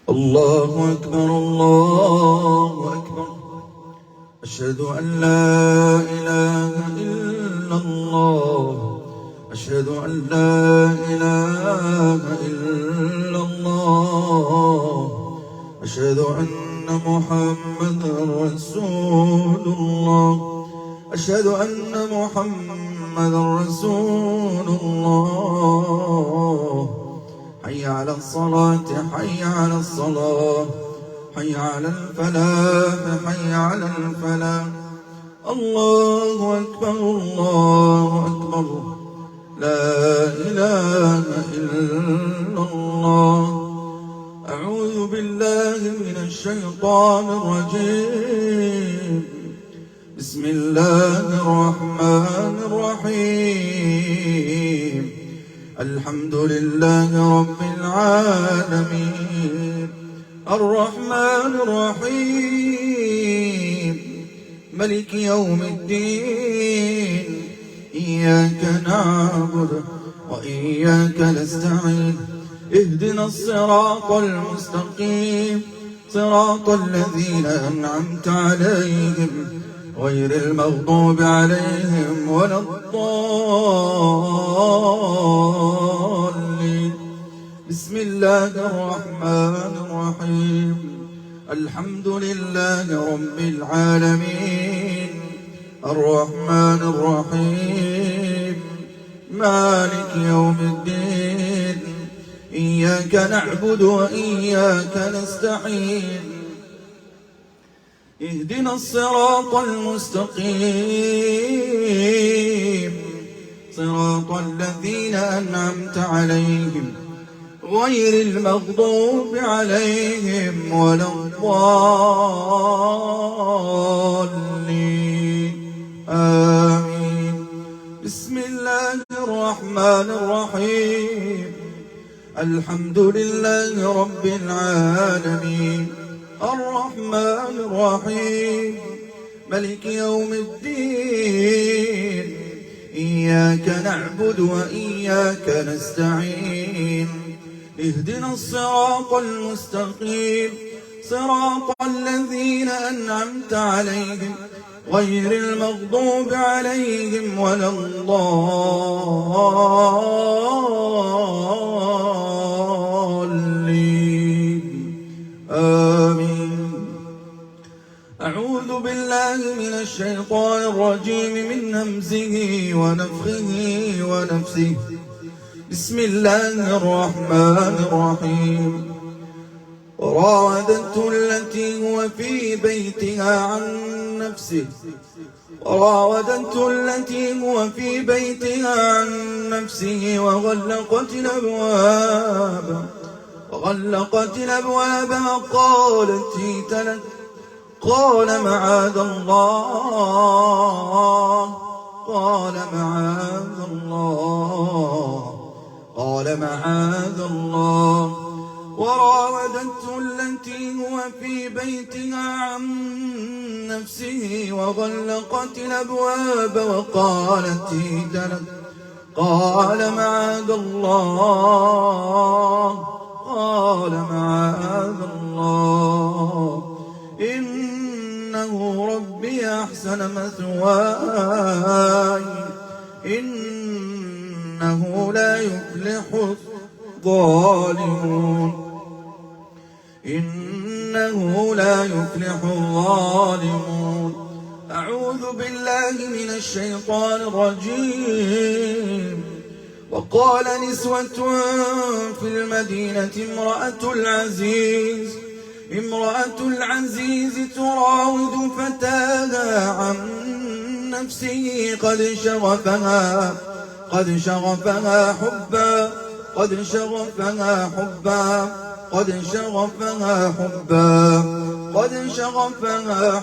الله أكبر الله أكبر. أشهد أن لا إله إلا الله. أشهد أن لا إله إلا الله. أشهد أن محمدا رسول الله. أشهد أن محمدا رسول الله. حي على الصلاة حي على الصلاة حي على الفلاح حي على الفلاح. الله أكبر الله أكبر. لا إله إلا الله. أعوذ بالله من الشيطان الرجيم. بسم الله الرحمن الرحيم. الحمد لله رب العالمين. الرحمن الرحيم ملك يوم الدين. إياك نعبد وإياك نستعين. اهدنا الصراط المستقيم صراط الذين أنعمت عليهم غير المغضوب عليهم ولا الضالين. بسم الله الرحمن الرحيم. الحمد لله رب العالمين. الرحمن الرحيم مالك يوم الدين. إياك نعبد وإياك نستعين. اهدنا الصراط المستقيم صراط الذين أنعمت عليهم غير المغضوب عليهم ولا الضالين. آمين. بسم الله الرحمن الرحيم. الحمد لله رب العالمين. الرحمن الرحيم ملك يوم الدين. إياك نعبد وإياك نستعين. اهدنا الصراط المستقيم صراط الذين أنعمت عليهم غير المغضوب عليهم ولا الضالين. آمين. أعوذ بالله من الشيطان الرجيم من همزه ونفخه ونفسه. بسم الله الرحمن الرحيم. وراودته التي هو في بيتها عن نفسه. وراودته التي هو في بيتها عن نفسه وغلقت الأبواب وقالت هيت لك. قال معاذ الله. وراودته التي هو في بيتها عن نفسه وغلقت الأبواب وقالت هيت لك. قال معاذ الله إنه ربي أحسن مثواي إنه لا يفلح الظالمون. أعوذ بالله من الشيطان الرجيم. وقال نسوة في المدينة امرأة العزيز تراود فتاها عن نفسه قد شغفها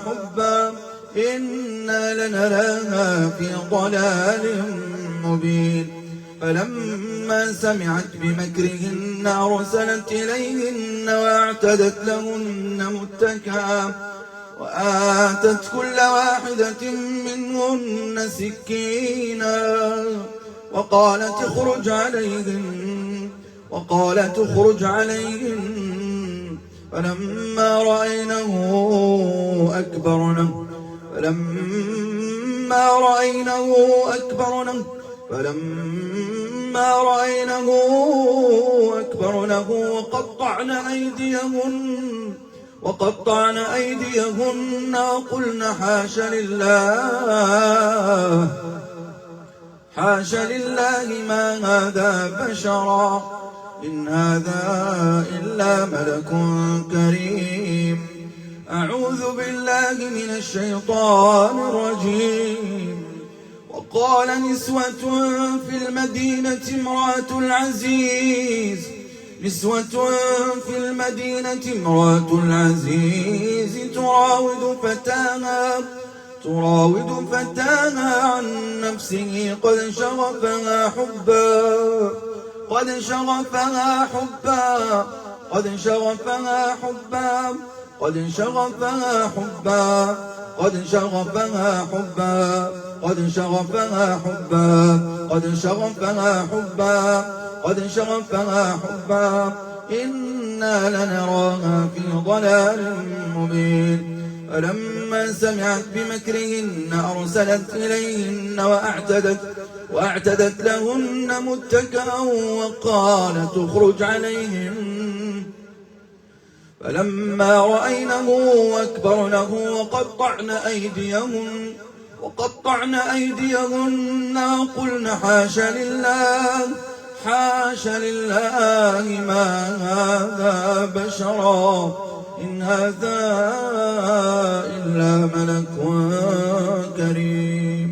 حبا إنا لنراها في ضلال مبين. فلما سمعت بمكرهن أرسلت إليهن واعتدت لهن متكئا وآتت كل واحدة منهن سكينا وقالت اخرج عليهن فلما رأينه أكبرنه وقطعن أيديهن وقلن حاش لله ما هذا بشرا إن هذا إلا ملك كريم. أعوذ بالله من الشيطان الرجيم. وقال نسوة في المدينة امرأة العزيز تراود فتاها عن نفسه قد شغفها حبا إنا لنراها في ضلال مبين. فلما سمعت بمكرهن أرسلت إليهن وأعتدت لهن متكئا وقالت اخرج عليهم. فلما رأينه أكبرنه وقطعن أيديهن وقلن حاش لله ما هذا بشرا إن هذا إلا ملك كريم.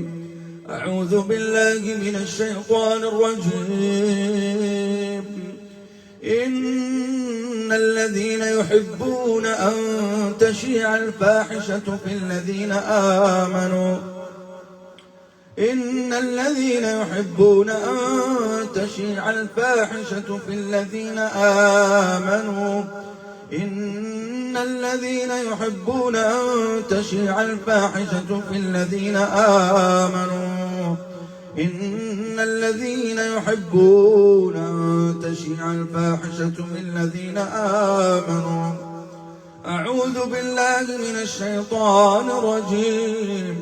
أعوذ بالله من الشيطان الرجيم. إن الذين يحبون أن تشيع الفاحشة في الذين آمنوا إن الذين يحبون أن تشيع الفاحشة في الذين آمنوا إن الذين يحبون أن تشيع الفاحشة في الذين آمنوا إن الذين يحبون أن تشيع الفاحشة في الذين آمنوا. أعوذ بالله من الشيطان الرجيم.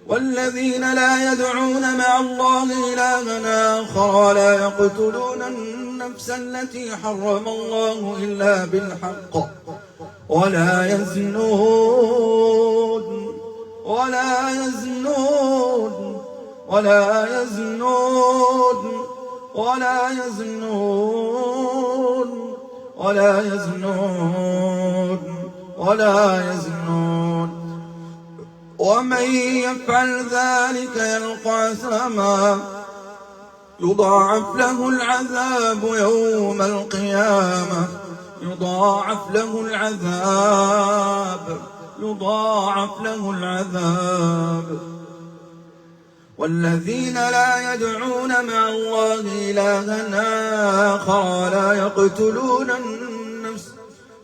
والذين لا يدعون مع الله إلها آخر ولا يقتلون النفس التي حرم الله إلا بالحق ولا يزنون ومن يفعل ذلك يلقى أثاما يضاعف له العذاب والذين لا يدعون مع الله إلها آخر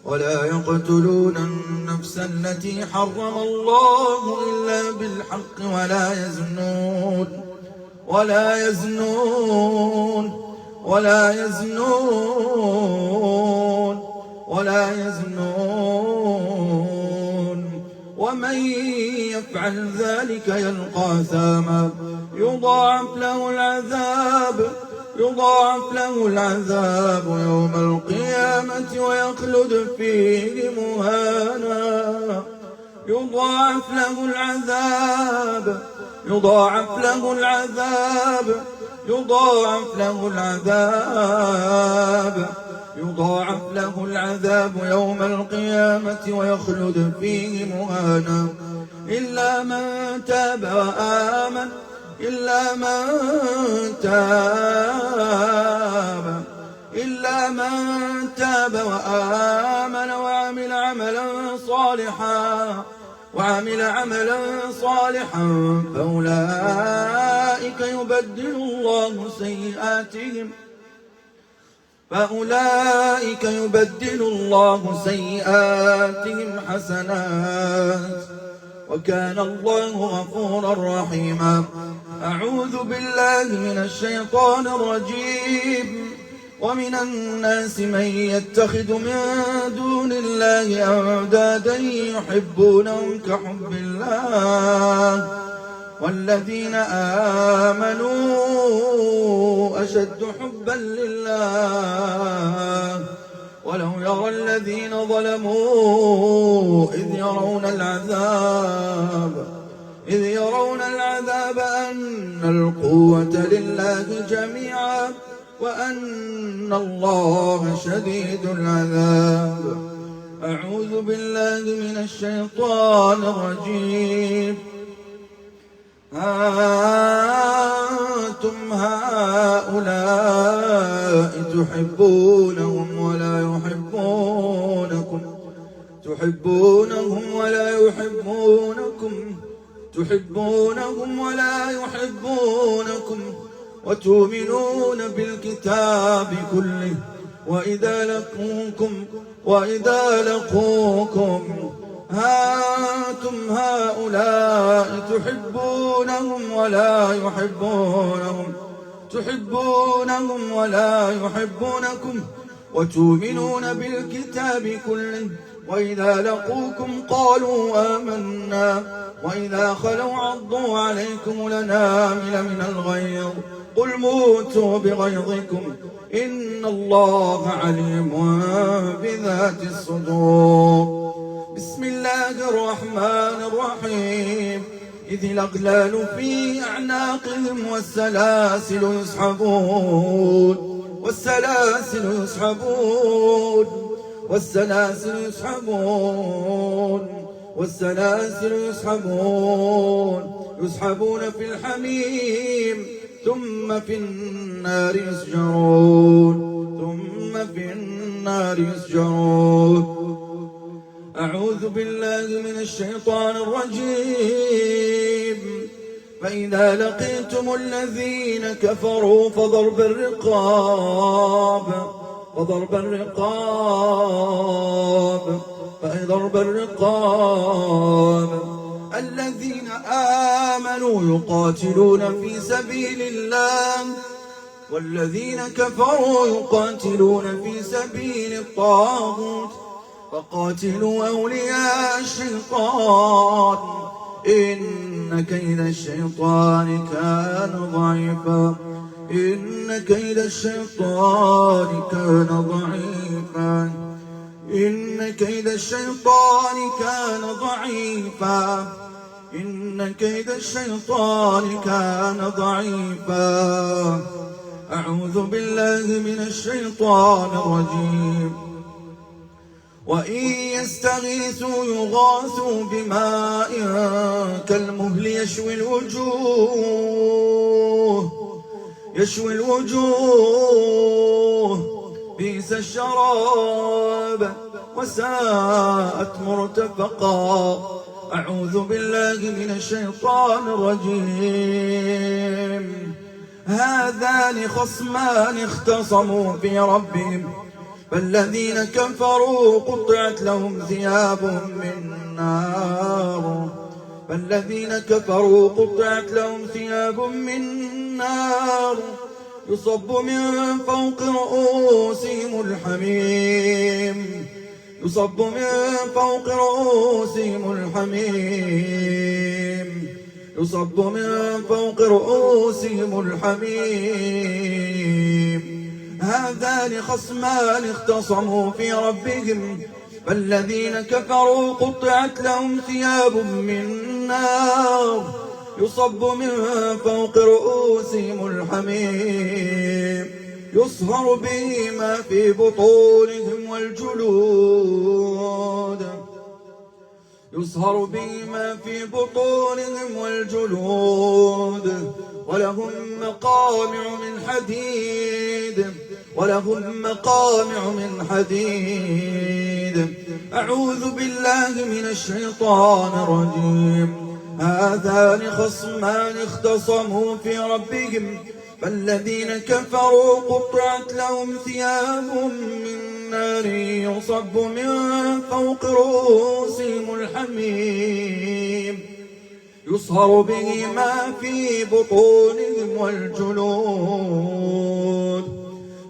ولا يقتلون النفس التي حرم الله إلا بالحق ولا يزنون ومن يفعل ذلك يلقى أثاما يضاعف له العذاب يوم القيامة ويخلد فيه مهانا. يضاعف له العذاب يوم القيامة ويخلد فيه مهانا إلا من تاب وآمن وعمل عملا صالحا فأولئك يبدل الله سيئاتهم حسنات وكان الله غفورا رحيما. أعوذ بالله من الشيطان الرجيم. ومن الناس من يتخذ من دون الله أندادا يحبونهم كحب الله والذين آمنوا أشد حبا لله ولو يرى الذين ظلموا إذ يرون العذاب أن القوة لله جميعا وأن الله شديد العذاب. أعوذ بالله من الشيطان الرجيم. أنتم هؤلاء تحبونهم ولا يحبونكم وتؤمنون بالكتاب كله وإذا لقوكم أنتم هؤلاء تحبونهم ولا يحبونكم وتؤمنون بالكتاب كله وإذا لقوكم قالوا آمنا وإذا خلوا عضوا عليكم الأنامل من الغيظ قل موتوا بغيظكم إن الله عليم بذات الصدور. بسم الله الرحمن الرحيم. إذ الأغلال في أعناقهم والسلاسل يسحبون في الحميم ثم في النار يسجرون. أعوذ بالله من الشيطان الرجيم. فإذا لقيتم الذين كفروا فضرب الرقاب الذين آمنوا يقاتلون في سبيل الله والذين كفروا يقاتلون في سبيل الطاغوت فقاتلوا أولياء الشيطان إن كيد الشيطان كان ضعيفا. إن كيد الشيطان كان ضعيفا. أعوذ بالله من الشيطان الرجيم. وإن يستغيثوا يغاثوا بماء كالمهل يشوي الوجوه بئس الشراب وساءت مرتفقا. أعوذ بالله من الشيطان الرجيم. هذان خصمان اختصموا في ربهم فالذين كفروا قطعت لهم ثياب من نار يصب من فوق رؤوسهم الحميم. هذان خصمان اختصموا في ربهم فالذين كفروا قطعت لهم ثياب من نار يصب من فوق رؤوسهم الحميم يصهر به ما في بطونهم والجلود ولهم مقامع من حديد. أعوذ بالله من الشيطان الرجيم. هذان خصمان اختصموا في ربهم فالذين كفروا قطعت لهم ثياب من نار يصب من فوق رؤوسهم الحميم يصهر به ما في بطونهم والجلود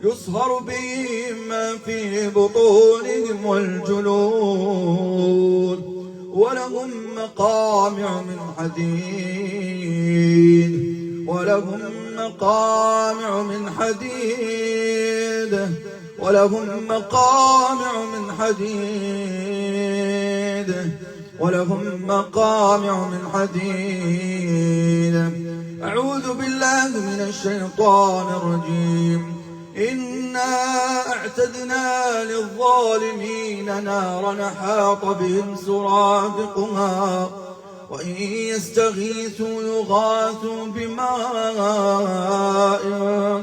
يصهر بهم ما في بطونهم والجلود ولهم مقامع من حديد ولهم مقامع من حديد ولهم مقامع من حديد ولهم مقامع من حديد. أعوذ بالله من الشيطان الرجيم. إنا أعتدنا للظالمين نارا أحاط بهم سرادقها وإن يستغيثوا يغاثوا بماء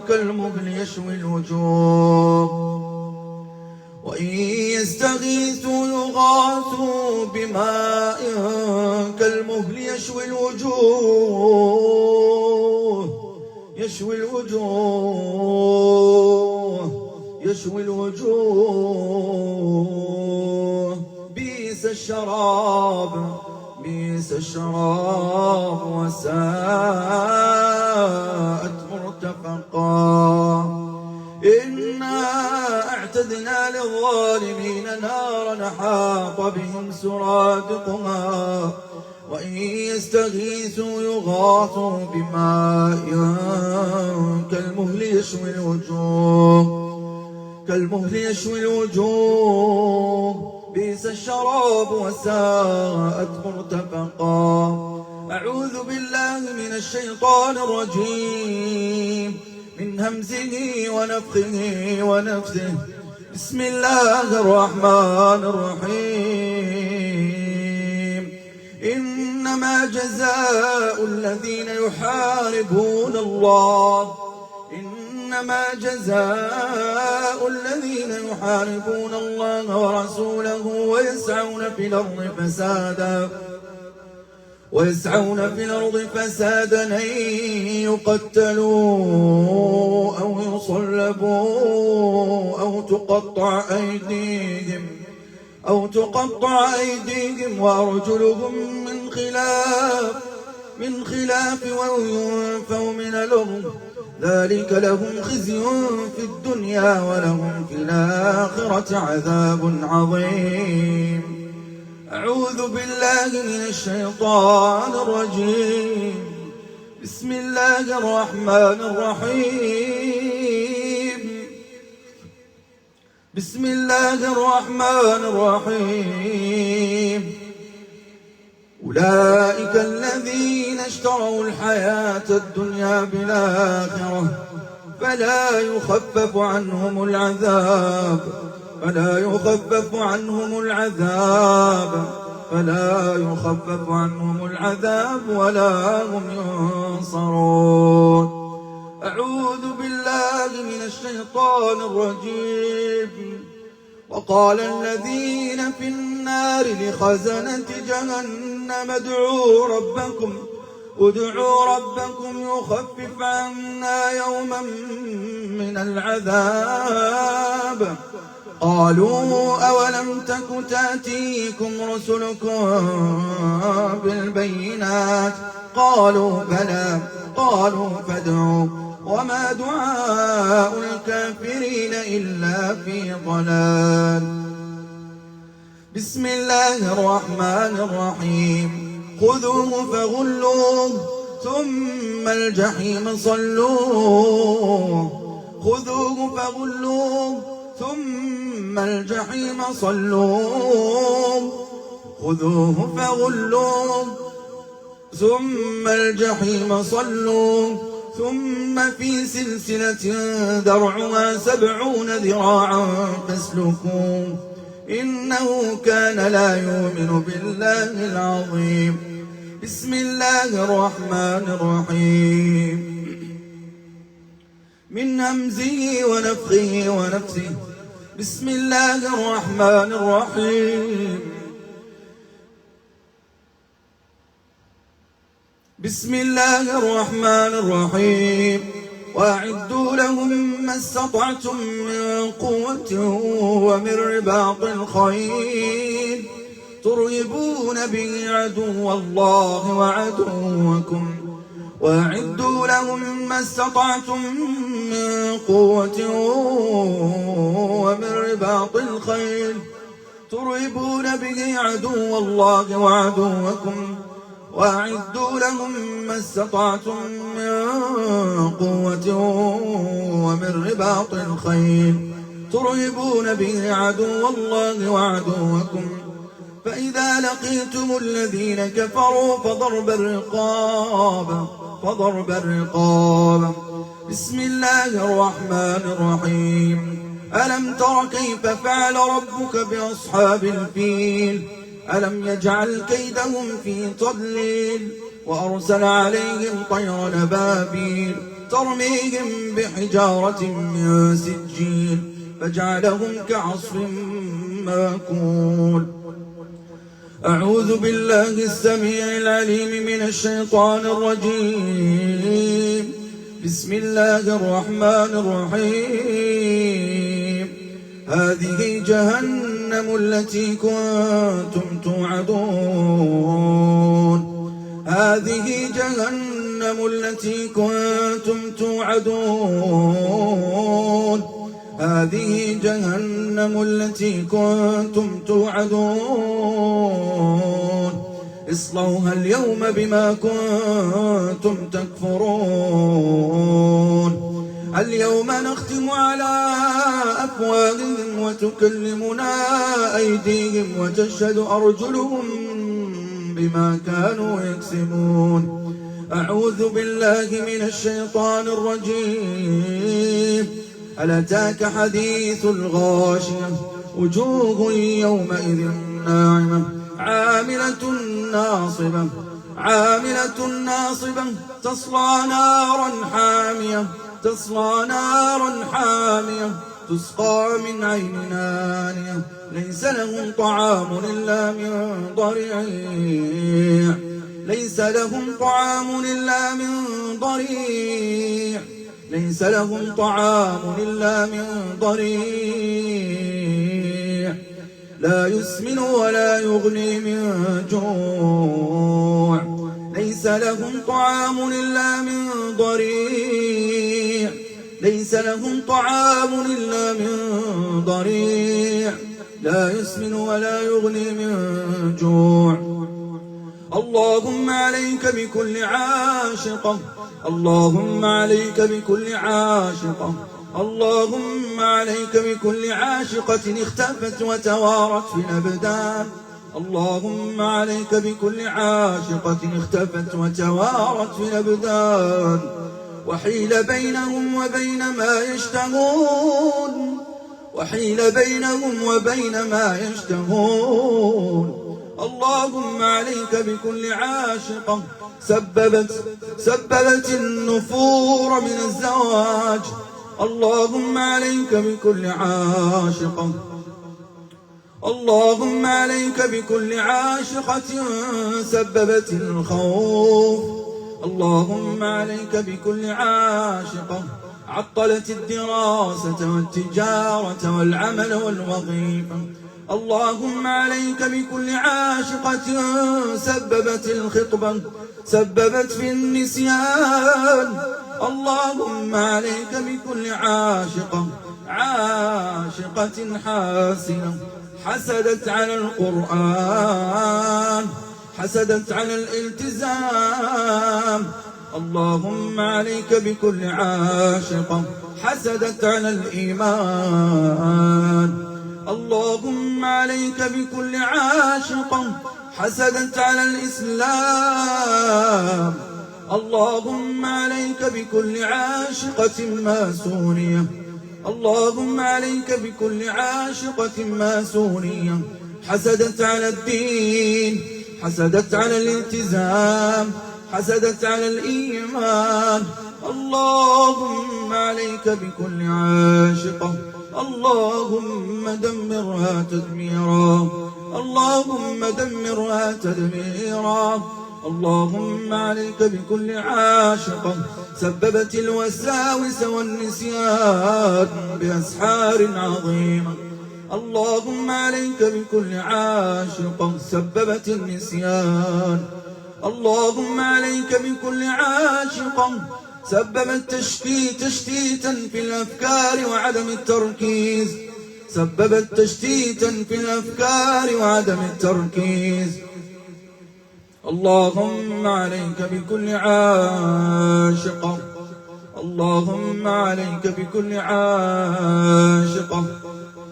كالمهل يشوي الوجوه وإن يستغيثوا يغاثوا بماء كالمهل يشوي الوجوه بئس الشراب وساءت مرتفقا. إنا أعتدنا للظالمين نارا أحاط بهم سرادقها وإن يستغيثوا يغاثوا بماء كالمهل يشوي الوجوه بئس الشراب وساءت مرتفقا. أعوذ بالله من الشيطان الرجيم من همزه ونفخه ونفثه. بسم الله الرحمن الرحيم. إنما جزاء الذين يحاربون الله ورسوله ويسعون في الأرض فسادا أن يقتلوا أو يصلبوا أو تقطع أيديهم وأرجلهم من خلاف أو ينفوا من الأرض ذلك لهم خزي في الدنيا ولهم في الآخرة عذاب عظيم. أعوذ بالله من الشيطان الرجيم. بسم الله الرحمن الرحيم. أولئك الذين اشتروا الحياة الدنيا بالآخرة فلا يخفف عنهم العذاب ولا هم ينصرون. أعوذ بالله من الشيطان الرجيم. وقال الذين في النار لخزنة جهنم ادعوا ربكم يخفف عنا يوما من العذاب. قالوا أولم تك تأتيكم رسلكم بالبينات قالوا بلى قالوا فادعوا وما دعاء الكافرين إلا في ضلال. بسم الله الرحمن الرحيم. خذوه فغلوه ثم الجحيم صلوه ثم في سلسلة درعها 70 ذراعا فاسلكوه إنه كان لا يؤمن بالله العظيم. بسم الله الرحمن الرحيم. من همزه ونفخه ونفسه. بسم الله الرحمن الرحيم. وأعدوا لهم ما استطعتم من قوة ومن رباط الخيل ترهبون به عدو الله وأعدوا لهم ما استطعتم من قوة ومن رباط الخيل ترهبون به عدو الله وعدوكم وأعدوا لهم ما استطعتم من قوة ومن رباط الخيل ترهبون به عدو الله وعدوكم فإذا لقيتم الذين كفروا فضرب الرقاب بسم الله الرحمن الرحيم ألم تر كيف فعل ربك بأصحاب الفيل ألم يجعل كيدهم في تضليل وأرسل عليهم طيرا أبابيل ترميهم بحجارة من سجيل فجعلهم كعصف مأكول أعوذ بالله السميع العليم من الشيطان الرجيم بسم الله الرحمن الرحيم هذه جهنم التي كنتم توعدون هذه جهنم التي كنتم توعدون هذه جهنم التي كنتم توعدون اصلوها اليوم بما كنتم تكفرون اليوم نختم على أفواههم وتكلمنا أيديهم وتشهد أرجلهم بما كانوا يكسبون أعوذ بالله من الشيطان الرجيم هل أتاك حديث الغاشية وجوه يومئذ ناعمة عاملة ناصبة تصلى نارا حامية تسقى من عين آنية ليس لهم طعام إلا من ضريع ليس لهم طعام إلا من ضريع لا يسمن ولا يغني من جوع ليس لهم طعام إلا من ضريع لا يسمن ولا يغني من جوع اللهم عليك بكل عاشقة اللهم عليك بكل عاشقة اختفت وتوارت في الأبدان اللهم عليك بكل عاشقة اختفت وتوارت في الأبدان وحيل بينهم وبين ما يشتهون اللهم عليك بكل عاشقة سببت النفور من الزواج اللهم عليك بكل عاشقة سببت الخوف اللهم عليك بكل عاشقة عطلت الدراسة والتجارة والعمل والوظيفة اللهم عليك بكل عاشقة سببت في النسيان اللهم عليك بكل عاشقة حاسنة حسدت على القرآن حسدت على الالتزام اللهم عليك بكل عاشقة حسدت على الإيمان اللهم عليك بكل عاشقة حسدت على الإسلام اللهم عليك بكل عاشقة ماسونية اللهم عليك بكل عاشقة ماسونية حسدت على الدين حسدت على الالتزام حسدت على الإيمان اللهم عليك بكل عاشقة اللهم دمرها تدميرا اللهم عليك بكل عاشقة سببت الوساوس والنسيان بأسحار عظيمة اللهم عليك بكل عاشقة سببت النسيان اللهم عليك بكل عاشق سبب تشتيتا في الأفكار وعدم التركيز، سببت تشتيتا في الأفكار وعدم التركيز. اللهم عليك بكل عاشق، اللهم عليك بكل عاشق،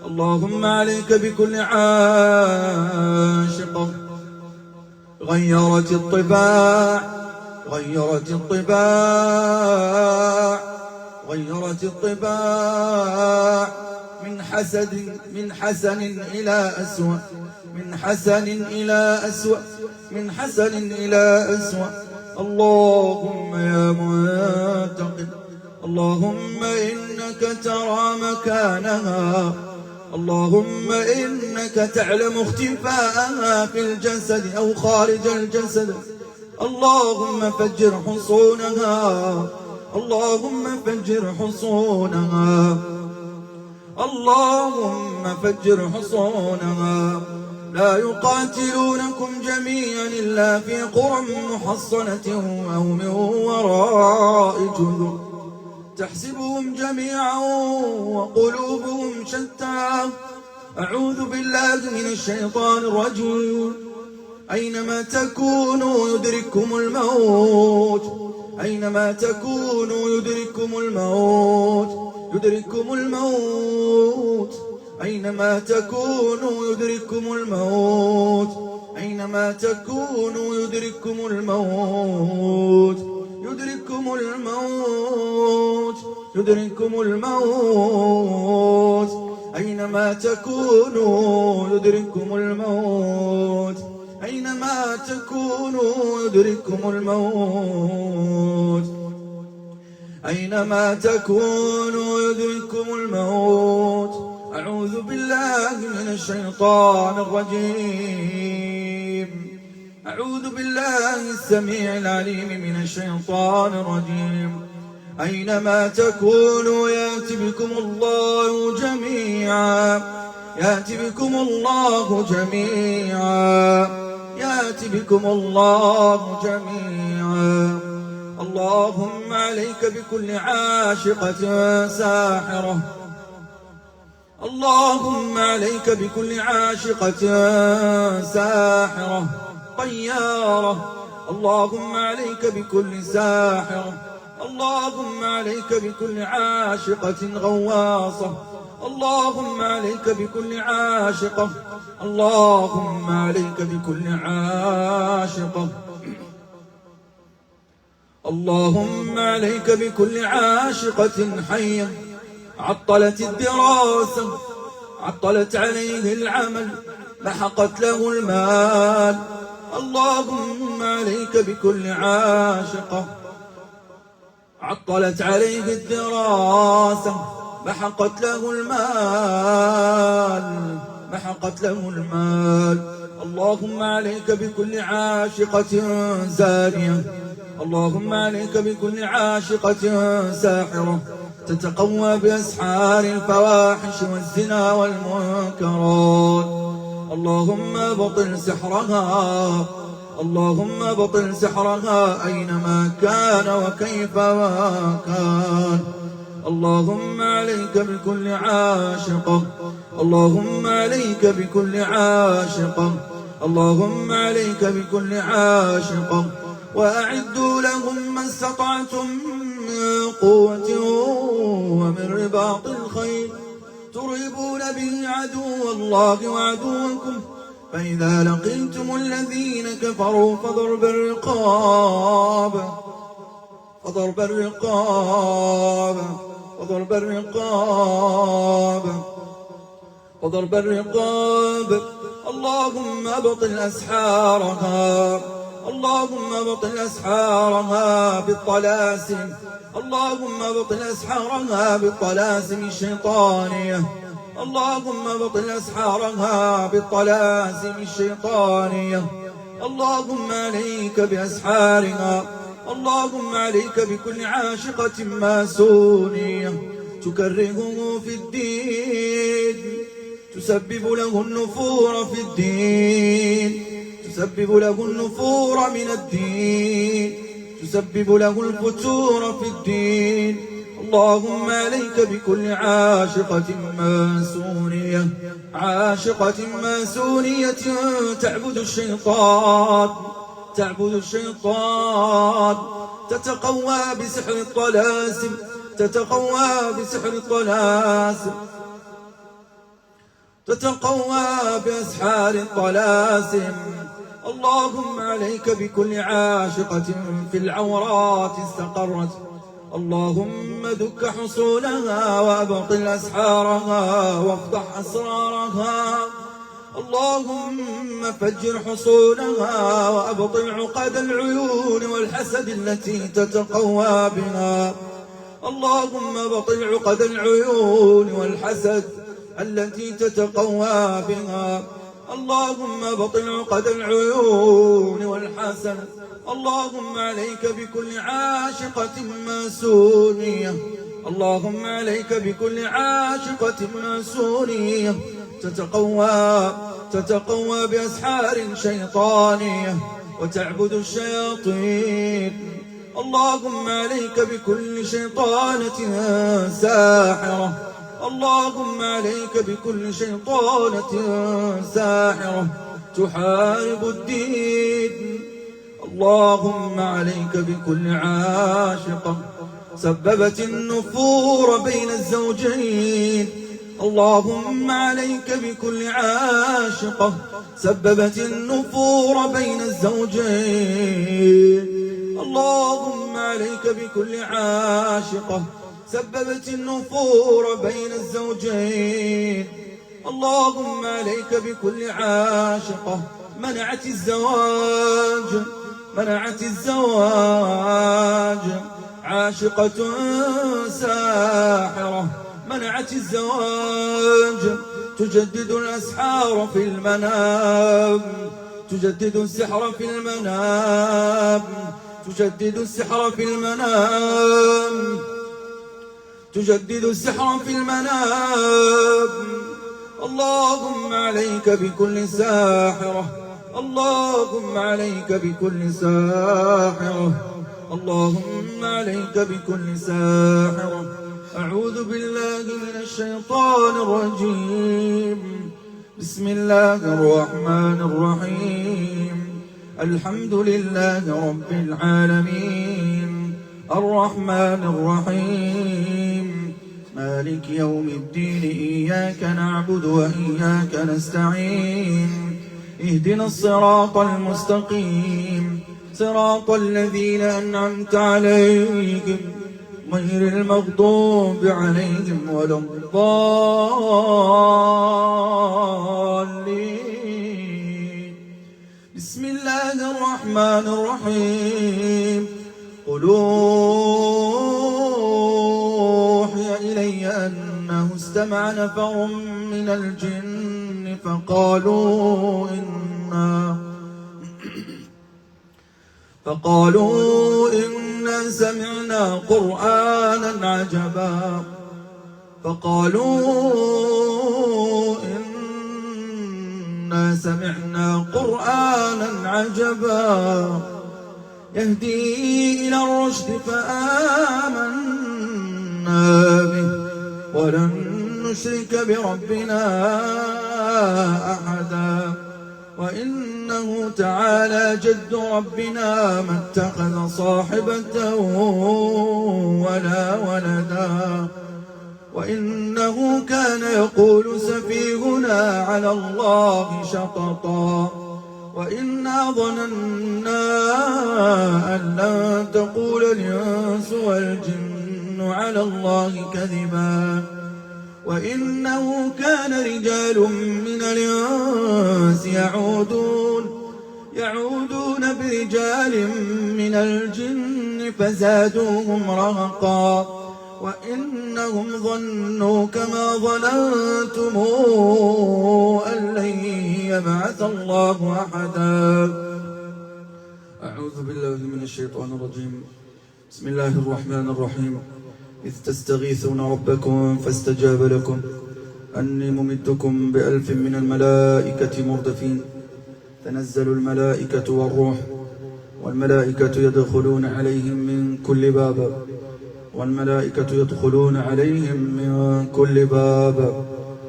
اللهم عليك بكل عاشق. غيرت الطباع، غيرت الطباع، غيرت الطباع من حسن إلى أسوأ، من حسن إلى أسوأ، من حسن إلى أسوأ. اللهم يا منتقم، اللهم إنك ترى مكانها، اللهم إنك تعلم اختفاءها في الجسد أو خارج الجسد. اللهم فجر حصونها، اللهم فجر حصونها، اللهم فجر حصونها. لا يقاتلونكم جميعا إلا في قرى محصنة أو من وراء جدر تحسبهم جميعا وقلوبهم شتى. أعوذ بالله من الشيطان الرجيم. أينما تكونوا يدرككم الموت، أينما تكونوا يدرككم الموت، يدرككم الموت. أينما تكونوا يدرككم الموت، أينما تكونوا يدرككم الموت، يدرككم الموت، يدرككم الموت. أينما تكونوا يدرككم الموت، أينما تكونوا يدرككم الموت، أينما تكونوا يدرككم الموت. أعوذ بالله من الشيطان الرجيم. أعوذ بالله السميع العليم من الشيطان الرجيم. أينما تكونوا يأتي بكم الله جميعا، يأتي بكم الله جميعا، يأتي بكم الله جميعا. اللهم عليك بكل عاشقة ساحرة، اللهم عليك بكل عاشقة ساحرة طيارة. اللهم عليك بكل ساحرة، اللهم عليك بكل عاشقة غواصة. اللهم عليك بكل عاشقة، اللهم عليك بكل عاشقة. اللهم عليك بكل عاشقة حية عطلت الدراسة، عطلت عليه العمل، محقت له المال. اللهم عليك بكل عاشقة عطلت عليه الدراسة، محقت له المال، محقت له المال. اللهم عليك بكل عاشقة زانية، اللهم عليك بكل عاشقة ساحرة تتقوى بأسحار الفواحش والزنا والمنكرات. اللهم بطل سحرها، اللهم بطل سحرها أينما كان وكيفما كان. اللهم عليك بكل عاشقة، اللهم عليك بكل عاشقة، اللهم عليك بكل عاشقة. وأعدوا لهم ما استطعتم من قوة ومن رباط الخيل ترهبون به عدو الله وعدوكم، فإذا لقيتم الذين كفروا فضرب الرقاب، فضرب الرقاب، فضرب الرقاب، فضرب الرقاب. اللهم أبطل أسحارها، اللهم بطل أسحارها بالطلاسم، اللهم بطل أسحارها بالطلاسم الشيطانية، اللهم بطل أسحارها بالطلاسم الشيطانية. اللهم عليك بأسحارها، اللهم عليك بكل عاشقة ماسونية تكرهه في الدين، تسبب له النفور في الدين، تسبب له النفور من الدين، تسبب له الفتور في الدين. اللهم عليك بكل عاشقة ماسونية، عاشقة ماسونية تعبد الشيطان، تعبد الشيطان، تتقوى بسحر الطلاسم، تتقوى بسحر الطلاسم، تتقوى بأسحار الطلاسم. اللهم عليك بكل عاشقة في العورات استقرت، اللهم دك حصولها وأبطل أسحارها وافضح أسرارها. اللهم فجر حصولها وأبطل عقد العيون والحسد التي تتقوى بها. اللهم أبطل عقد العيون والحسد التي تتقوى بها. اللهم أبطل عقد العيون والحسد. اللهم عليك بكل عاشقة ماسونية، اللهم عليك بكل عاشقة ماسونية تتقوى بأسحار شيطانية وتعبد الشياطين. اللهم عليك بكل شيطانة ساحرة، اللهم عليك بكل شيطانة ساحرة تحارب الدين. اللهم عليك بكل عاشقة سببت النفور بين الزوجين. اللهم عليك بكل عاشقة سببت النفور بين الزوجين. اللهم عليك بكل عاشقة سببت النفور بين الزوجين. اللهم عليك بكل عاشقة منعت الزواج، منعت الزواج، عاشقة ساحرة منعت الزواج، تجدد الأسحار في المنام، تجدد السحر في المنام، تجدد السحر في المنام، تجدد السحر في المنام. اللهم عليك بكل ساحرة، اللهم عليك بكل ساحرة، اللهم عليك بكل ساحرة. أعوذ بالله من الشيطان الرجيم. بسم الله الرحمن الرحيم. الحمد لله رب العالمين، الرحمن الرحيم، مالك يوم الدين. إياك نعبد وإياك نستعين. اهدنا الصراط المستقيم، صراط الذين أنعمت عليهم غير المغضوب عليهم ولا الضالين. بسم الله الرحمن الرحيم. قل أوحي إلي أنه استمع نفر من الجن فقالوا إنا سمعنا قرآنا عجبا، فقالوا إنا سمعنا قرآنا عجبا يهدي إلى الرشد فآمنا به ولن نشرك بربنا أحدا. وإنه تعالى جد ربنا ما اتخذ صاحبة ولا ولدا. وإنه كان يقول سفيهنا على الله شططا. وإنا ظننا أن لن تقول الإنس والجن على الله كذبا. وإنه كان رجال من الإنس يعودون برجال من الجن فزادوهم رهقا. وإنهم ظنوا كما ظننتم أن لن يبعث الله أحدا. أعوذ بالله من الشيطان الرجيم. بسم الله الرحمن الرحيم. إذ تستغيثون ربكم فاستجاب لكم أني ممدكم ب1000 من الملائكة مردفين تنزل الملائكة والروح والملائكة يدخلون عليهم من كل باب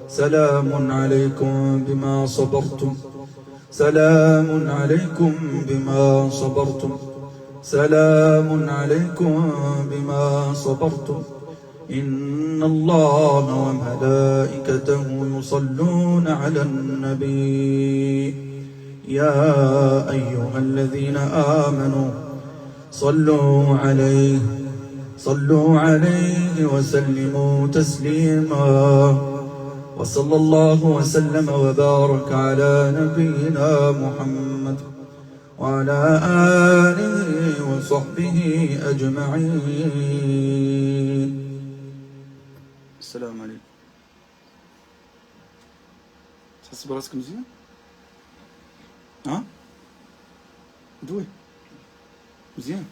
سلام عليكم بما صبرتم سلام عليكم بما صبرتم إن الله وملائكته يصلون على النبي يا أيها الذين آمنوا صلوا عليه وسلموا تسليما وصلى الله وسلم وبارك على نبينا محمد وعلى آله وصحبه أجمعين. السلام عليكم. تحس براسك مزيان؟ ها؟ دوي مزيان.